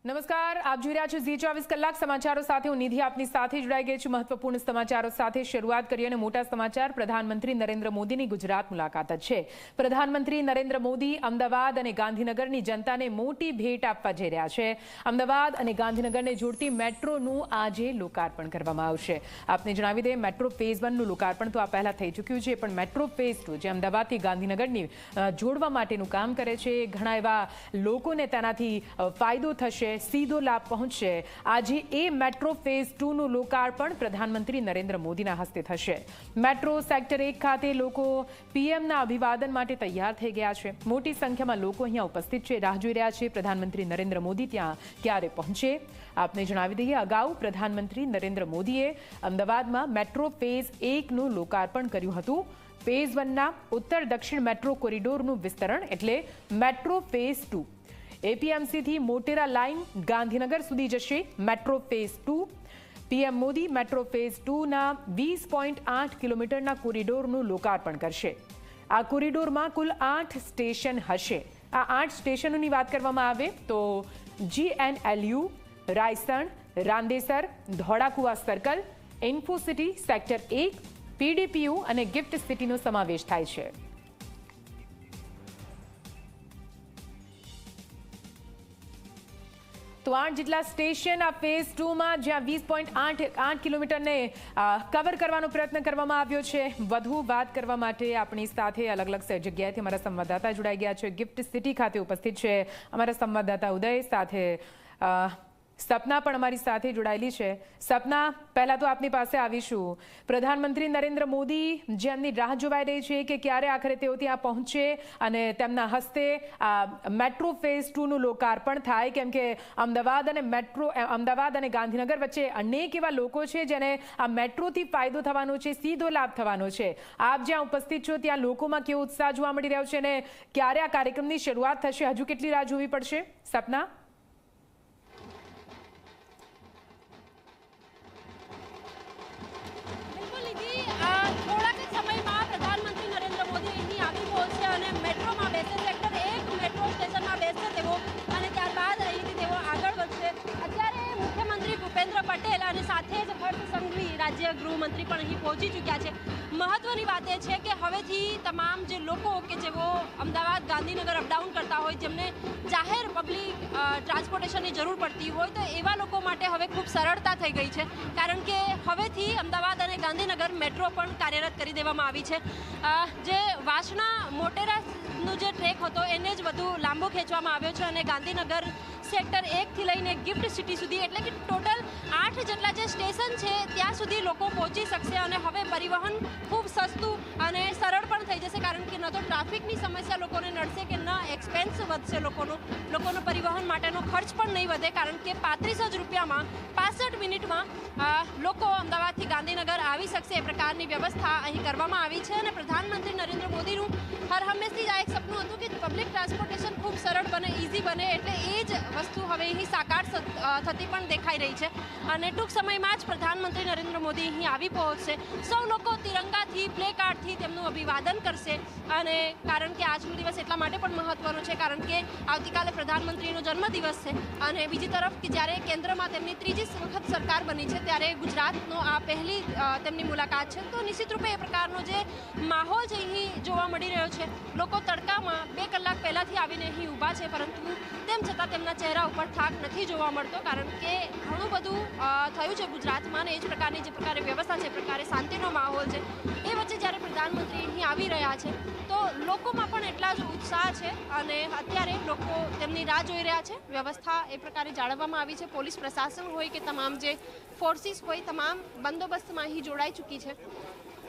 નમસ્કાર, આપ જોઈ રહ્યા છો ઝી24 કલાક સમાચારો સાથે હું નિધિ આપની સાથે જોડાઈ ગઈ છું। મહત્વપૂર્ણ સમાચારો સાથે શરૂઆત કરીએ અને મોટા સમાચાર પ્રધાનમંત્રી નરેન્દ્ર મોદીની ગુજરાત મુલાકાત છે। પ્રધાનમંત્રી નરેન્દ્ર મોદી અમદાવાદ અને ગાંધીનગરની જનતાને મોટી ભેટ આપવા જઈ રહ્યા છે। અમદાવાદ અને ગાંધીનગરને જોડતી મેટ્રોનું આજે લોકાર્પણ કરવામાં આવશે। આપને જણાવી દઈએ, મેટ્રો ફેઝ 1નું લોકાર્પણ તો આ પહેલા થઈ ચૂક્યું છે, પણ મેટ્રો ફેઝ 2 જે અમદાવાદથી ગાંધીનગરની જોડવા માટેનું કામ કરે છે, ઘણા એવા લોકોને તેનાથી ફાયદો થશે, सीधो लाभ पहुंचे। आज ए मेट्रो फेज 2 નું લોકાર્પણ પ્રધાનમંત્રી નરેન્દ્ર મોદીના હસ્તે થશે। મેટ્રો સેક્ટર 1 ખાતે લોકો પીએમના અભિવાદન માટે તૈયાર થઈ ગયા છે। મોટી સંખ્યામાં લોકો અહીંયા ઉપસ્થિત છે, રાહ જોઈ રહ્યા છે પ્રધાનમંત્રી નરેન્દ્ર મોદી ત્યાં ક્યારે પહોંચે। આપને જણાવી દઈએ, અગાઉ પ્રધાનમંત્રી નરેન્દ્ર મોદીએ અમદાવાદમાં મેટ્રો ફેઝ 1 નું લોકાર્પણ કર્યું હતું। ફેઝ 1ના ઉત્તર દક્ષિણ મેટ્રો કોરિડોરનું વિસ્તરણ એટલે મેટ્રો ફેઝ 2। एपीएमसी थी मोटेरा लाइन गांधीनगर सुधी जशे metro phase 2। PM Modi metro phase 2 ना 20.8 किलोमीटरना कोरिडोरનું લોકાર્પણ કરશે। આ કોરિડોરમાં કુલ 8 સ્ટેશન હશે। આ 8 સ્ટેશનોની વાત કરવામાં આવે તો GNLU, Raysan, Randesar, Dholakuva circle, Infocity, sector 1, PDPU અને ગિફ્ટ સિટીનો સમાવેશ થાય છે। તો 8 જેટલા સ્ટેશન આ ફેઝ 2 માં જ્યાં 20.8 કિલોમીટરને કવર કરવાનો પ્રયત્ન કરવામાં આવ્યો છે। વધુ વાત કરવા માટે આપણી સાથે અલગ અલગ જગ્યાએથી અમારા સંવાદદાતા જોડાઈ ગયા છે। ગિફ્ટ સિટી ખાતે ઉપસ્થિત છે અમારા સંવાદદાતા ઉદય, સાથે સપના પણ અમારી સાથે જોડાયેલી છે। સપના, પહેલા તો આપની પાસે આવીશું। પ્રધાનમંત્રી નરેન્દ્ર મોદી જેમની રાહ જોવાઈ રહી છે કે ક્યારે આખરે તેઓ ત્યાં પહોંચે અને તેમના હસ્તે મેટ્રો ફેઝ 2 નું લોકાર્પણ થાય, કેમ કે અમદાવાદ અને ગાંધીનગર વચ્ચે અનેક એવા લોકો છે જેને આ મેટ્રોથી ફાયદો થવાનો છે, સીધો લાભ થવાનો છે। આપ જ્યાં ઉપસ્થિત છો ત્યાં લોકોમાં કેવો ઉત્સાહ જોવા મળી રહ્યો છે અને ક્યારે આ કાર્યક્રમની શરૂઆત થશે, હજુ કેટલી રાહ જોવી પડશે? સપના। પટેલ અને સાથે જ હર્ષ સંઘવી રાજ્ય ગૃહમંત્રી પણ અહીં પહોંચી ચૂક્યા છે। મહત્વની વાત એ છે કે હવેથી તમામ જે લોકો કે જેઓ અમદાવાદ ગાંધીનગર અપડાઉન કરતા હોય, જેમને જાહેર પબ્લિક ટ્રાન્સપોર્ટેશનની જરૂર પડતી હોય, તો એવા લોકો માટે હવે ખૂબ સરળતા થઈ ગઈ છે, કારણ કે હવેથી અમદાવાદ અને ગાંધીનગર મેટ્રો પણ કાર્યરત કરી દેવામાં આવી છે। જે વાસણા મોટેરાનો જે ટ્રેક હતો એને જ વધુ લાંબો ખેંચવામાં આવ્યો છે અને ગાંધીનગર સેક્ટર 1 થી લઈને ગિફ્ટ સિટી સુધી એટલે કે ટોટલ 8 જેટલા જે સ્ટેશન છે ત્યાં સુધી લોકો પહોંચી શકશે અને હવે પરિવહન ખૂબ સસ્તું અને સરળ પણ થઈ જશે, કારણ કે ન તો ટ્રાફિકની સમસ્યા લોકોને નડશે કે ન એક્સપેન્સ વધશે લોકોનો પરિવહન માટેનો ખર્ચ પણ નહીં વધે, કારણ કે 35 જ રૂપિયામાં 65 મિનિટમાં લોકો અમદાવાદથી ગાંધીનગર આવી શકશે એ પ્રકારની વ્યવસ્થા અહીં કરવામાં આવી છે। અને પ્રધાનમંત્રી નરેન્દ્ર મોદીનું હર હંમેશથી આ એક સપનું હતું કે પબ્લિક ટ્રાન્સપોર્ટેશન ખૂબ સરળ બને, ઇઝી બને, એટલે એ જ વસ્તુ હવે અહીં સાકાર થતી પણ દેખાઈ રહી છે અને ટૂંક સમયમાં જ પ્રધાનમંત્રી નરેન્દ્ર મોદી અહીં આવી પહોંચશે। સૌ લોકો તિરંગાથી, પ્લે કાર્ડથી તેમનું અભિવાદન કરશે અને કારણ કે આજનો દિવસ એટલા માટે પણ મહત્વનો છે કારણ કે આવતીકાલે પ્રધાનમંત્રીનો જન્મદિવસ છે અને બીજી તરફ કે જ્યારે કેન્દ્રમાં તેમની 3જી વખત સરકાર બની છે ત્યારે ગુજરાતનો આ પહેલી તેમની મુલાકાત છે, તો નિશ્ચિત રૂપે એ પ્રકારનો જે માહોલ છે અહીં જોવા મળી રહ્યો છે। લોકો તડકામાં 2 કલાક પહેલાંથી આવીને અહીં ઊભા છે, પરંતુ તેમ છતાં તેમના ચહેરા ઉપર થાક નથી જોવા મળતો, કારણ કે ઘણું બધું થયું છે ગુજરાતમાં અને એ જ પ્રકારની જે પ્રકારે વ્યવસ્થા છે, એ પ્રકારે શાંતિનો માહોલ છે। એ વચ્ચે જ્યારે પ્રધાનમંત્રી અહીં આવી રહ્યા છે તો લોકોમાં પણ એટલા જ ઉત્સાહ છે અને અત્યારે લોકો તેમની રાહ જોઈ રહ્યા છે। વ્યવસ્થા એ પ્રકારે જાળવવામાં આવી છે, પોલીસ પ્રશાસન હોય કે તમામ જે ફોર્સિસ હોય તમામ બંદોબસ્તમાં અહીં જોડાઈ ચૂકી છે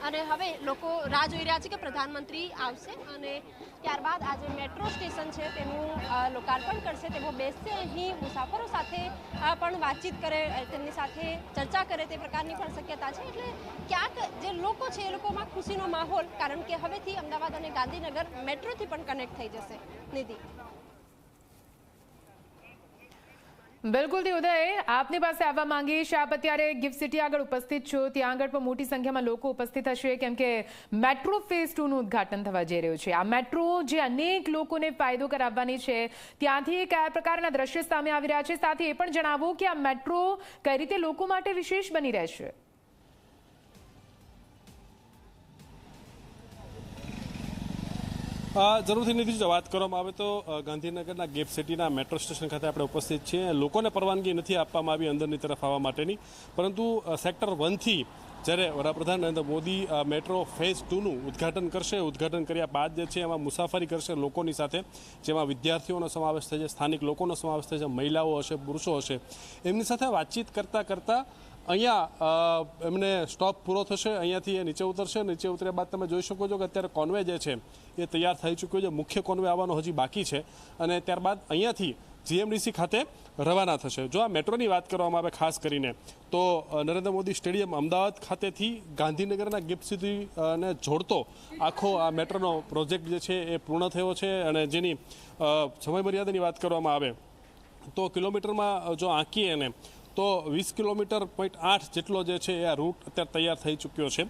અને હવે લોકો રાહ જોઈ રહ્યા છે કે પ્રધાનમંત્રી આવશે અને ત્યારબાદ આજે મેટ્રો સ્ટેશન છે તેનું લોકાર્પણ કરશે। તેઓ બેસશે અહીં, મુસાફરો સાથે પણ વાતચીત કરે, તેમની સાથે ચર્ચા કરે તે પ્રકારની પણ શક્યતા છે। એટલે ક્યાંક જે લોકો છે એ લોકોમાં ખુશીનો માહોલ, કારણ કે હવેથી અમદાવાદ અને ગાંધીનગર મેટ્રોથી પણ કનેક્ટ થઈ જશે। નિધિ। બિલકુલથી ઉદય, આપની પાસે આવવા માંગીશ. આપ અત્યારે ગિફ્ટ સિટી આગળ ઉપસ્થિત છો. ત્યાં આગળ પણ મોટી સંખ્યામાં લોકો ઉપસ્થિત હશે, કેમ કે મેટ્રો ફેઝ 2 નું ઉદ્ઘાટન થવા જઈ રહ્યું છે. આ મેટ્રો જે અનેક લોકોને ફાયદો કરાવવાની છે, ત્યાંથી કયા પ્રકારના દ્રશ્ય સામે આવી રહ્યા છે, સાથે એ પણ જણાવો કે આ મેટ્રો કઈ રીતે લોકો માટે વિશેષ બની રહેશે. જરૂરથી નિધિ, જો વાત કરવામાં આવે તો ગાંધીનગરના ગિફ્ટ સિટીના મેટ્રો સ્ટેશન ખાતે આપણે ઉપસ્થિત છીએ. લોકોને પરવાનગી નથી આપવામાં આવી અંદરની તરફ આવવા માટેની, પરંતુ સેક્ટર 1થી જ્યારે વડાપ્રધાન નરેન્દ્ર મોદી મેટ્રો ફેઝ 2નું ઉદ્ઘાટન કરશે, ઉદ્ઘાટન કર્યા બાદ જે છે એમાં મુસાફરી કરશે લોકોની સાથે, જેમાં વિદ્યાર્થીઓનો સમાવેશ થશે, સ્થાનિક લોકોનો સમાવેશ થશે, મહિલાઓ હશે, પુરુષો હશે. એમની સાથે વાતચીત કરતાં અહીંયા એમને સ્ટોપ પૂરો થશે, અહીંયાથી એ નીચે ઉતરશે. નીચે ઉતર્યા બાદ તમે જોઈ શકો છો કે અત્યારે કોન્વે જે છે એ તૈયાર થઈ ચૂક્યો છે. મુખ્ય કોન્વે આવવાનો હજી બાકી છે અને ત્યારબાદ અહીંયાથી જીએમડીસી ખાતે રવાના થશે. જો આ મેટ્રોની વાત કરવામાં આવે ખાસ કરીને તો નરેન્દ્ર મોદી સ્ટેડિયમ અમદાવાદ ખાતેથી ગાંધીનગરના ગિફ્ટ સિટીને જોડતો આખો આ મેટ્રોનો પ્રોજેક્ટ જે છે એ પૂર્ણ થયો છે અને જેની સમયમર્યાદાની વાત કરવામાં આવે તો કિલોમીટરમાં જો આંકીએ એને તો 20 કિલોમીટર 0.8 જેટલો જે છે એ આ રૂટ અત્યારે તૈયાર થઈ ચૂક્યો છે.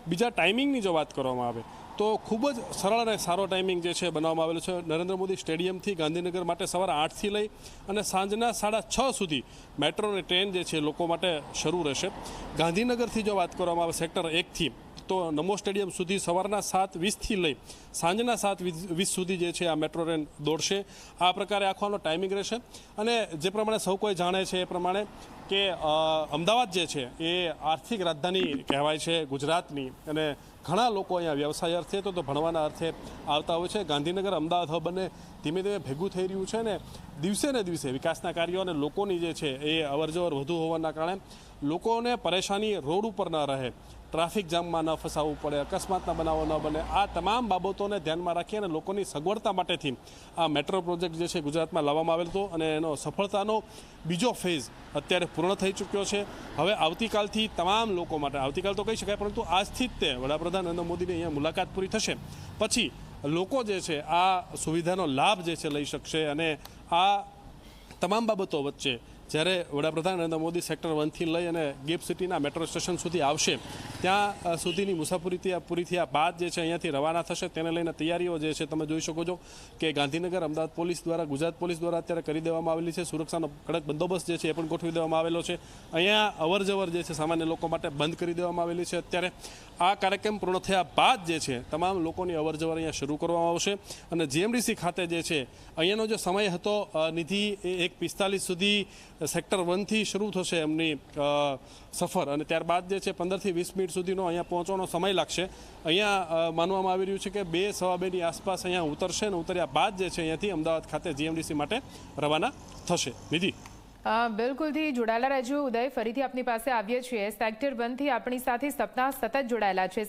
બીજા ટાઈમિંગની જો વાત કરવામાં આવે તો ખૂબ જ સરળ અને સારો ટાઈમિંગ જે છે બનાવવામાં આવેલો છે. નરેન્દ્ર મોદી સ્ટેડિયમથી ગાંધીનગર માટે સવારે 8થી લઈ અને સાંજના 6:30 સુધી મેટ્રોની ટ્રેન જે છે લોકો માટે શરૂ રહેશે. ગાંધીનગરથી જો વાત કરવામાં આવે સેક્ટર 1થી તો નમો સ્ટેડિયમ સુધી સવારના 7:20થી લઈ સાંજના 7:20 સુધી જે છે આ મેટ્રો ટ્રેન દોડશે. આ પ્રકારે આખોનો ટાઈમિંગ રહેશે. અને જે પ્રમાણે સૌ કોઈ જાણે છે એ પ્રમાણે કે અમદાવાદ જે છે એ આર્થિક રાજધાની કહેવાય છે ગુજરાતની, અને ઘણા લોકો અહીંયા વ્યવસાય અર્થે તો ભણવાના અર્થે આવતા હોય છે. ગાંધીનગર અમદાવાદ હબ અને ધીમે ધીમે ભેગું થઈ રહ્યું છે ને દિવસે ને દિવસે વિકાસના કાર્યો અને લોકોની જે છે એ અવરજવર વધુ હોવાના કારણે લોકોને પરેશાની રોડ ઉપર ન રહે, ટ્રાફિક જામમાં ન ફસાવવું પડે, અકસ્માતના બનાવો ન બને, આ તમામ બાબતોને ધ્યાનમાં રાખી અને લોકોની સગવડતા માટેથી આ મેટ્રો પ્રોજેક્ટ જે છે ગુજરાતમાં લાવવામાં આવેલો હતો અને એનો સફળતાનો બીજો ફેઝ અત્યારે પૂર્ણ થઈ ચૂક્યો છે. હવે આવતીકાલથી તમામ લોકો માટે, આવતીકાલ તો કહી શકાય પરંતુ આજથી જ તે વડાપ્રધાન નરેન્દ્ર મોદીની અહીંયા મુલાકાત પૂરી થશે પછી લોકો જે છે આ સુવિધાનો લાભ જે છે લઈ શકશે. અને આ તમામ બાબતો વચ્ચે જ્યારે વડાપ્રધાન નરેન્દ્ર મોદી સેક્ટર 1થી લઈ અને ગિફ્ટ સિટીના મેટ્રો સ્ટેશન સુધી આવશે, ત્યાં સુધીની મુસાફરી પૂરી થયા બાદ જે છે અહીંયાથી રવાના થશે. તેને લઈને તૈયારીઓ જે છે તમે જોઈ શકો છો કે ગાંધીનગર અમદાવાદ પોલીસ દ્વારા, ગુજરાત પોલીસ દ્વારા અત્યારે કરી દેવામાં આવેલી છે. સુરક્ષાનો કડક બંદોબસ્ત જે છે એ પણ ગોઠવી દેવામાં આવેલો છે. અહીંયા અવરજવર જે છે સામાન્ય લોકો માટે બંધ કરી દેવામાં આવેલી છે. અત્યારે આ કાર્યક્રમ પૂર્ણ થયા બાદ જે છે તમામ લોકોની અવરજવર અહીંયા શરૂ કરવામાં આવશે. અને જીએમડીસી ખાતે જે છે અહીંયાનો જે સમય હતો નિધિ એ 1:45 સુધી સેક્ટર 1થી શરૂ થશે એમની સફર, અને ત્યારબાદ જે છે 15થી 20 મિનિટ સુધીનો અહીંયા પહોંચવાનો સમય લાગશે. અહીંયા માનવામાં આવી રહ્યું છે કે 2-2:15ની આસપાસ અહીંયા ઉતરશે અને ઉતર્યા બાદ જે છે અહીંયાથી અમદાવાદ ખાતે જીએમડીસી માટે રવાના થશે. નિધિ, બિલકુલથી જોડાયેલા રહેજો ઉદય. ફરીથી આપની પાસે આવીએ છીએ. સેક્ટર 1થી આપણી સાથે સપના સતત જોડાયેલા છે.